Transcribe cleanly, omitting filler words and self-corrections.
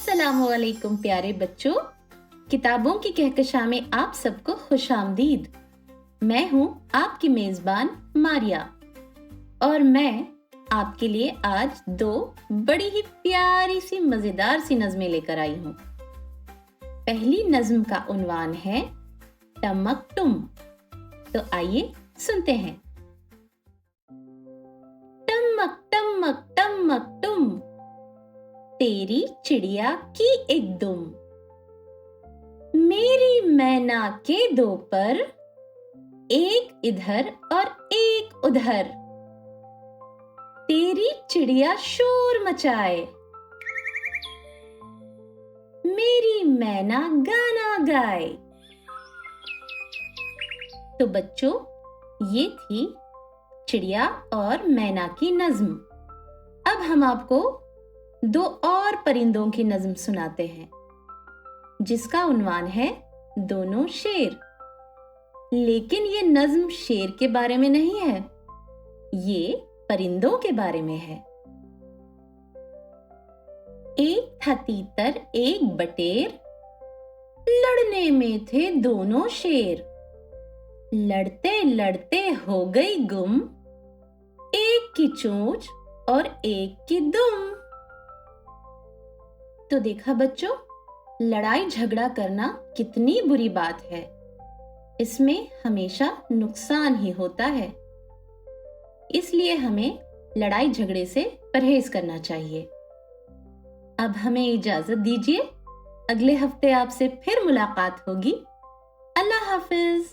अस्सलामुअलैकुम प्यारे बच्चों, किताबों की कहकशां में आप सबको खुशामदीद। मैं हूँ आपकी मेजबान मारिया और मैं आपके लिए आज दो बड़ी ही प्यारी सी मजेदार सी नज़में लेकर आई हूँ। पहली नज़्म का उन्वान है टमक टुम। तो आइए सुनते हैं। टमक टमक टमक टुम, तेरी चिड़िया की एक दुम, मेरी मैना के दो पर, एक इधर और एक उधर, तेरी चिड़िया शोर मचाए, मेरी मैना गाना गाए। तो बच्चों, ये थी चिड़िया और मैना की नज़्म। अब हम आपको दो और परिंदों की नज़्म सुनाते हैं, जिसका उन्वान है दोनों शेर। लेकिन ये नज़्म शेर के बारे में नहीं है, ये परिंदों के बारे में है। एक था तीतर एक बटेर, लड़ने में थे दोनों शेर, लड़ते लड़ते हो गई गुम, एक की चोंच और एक की दुम। तो देखा बच्चों, लड़ाई झगड़ा करना कितनी बुरी बात है। इसमें हमेशा नुकसान ही होता है। इसलिए हमें लड़ाई झगड़े से परहेज करना चाहिए। अब हमें इजाजत दीजिए, अगले हफ्ते आपसे फिर मुलाकात होगी। अल्लाह हाफिज।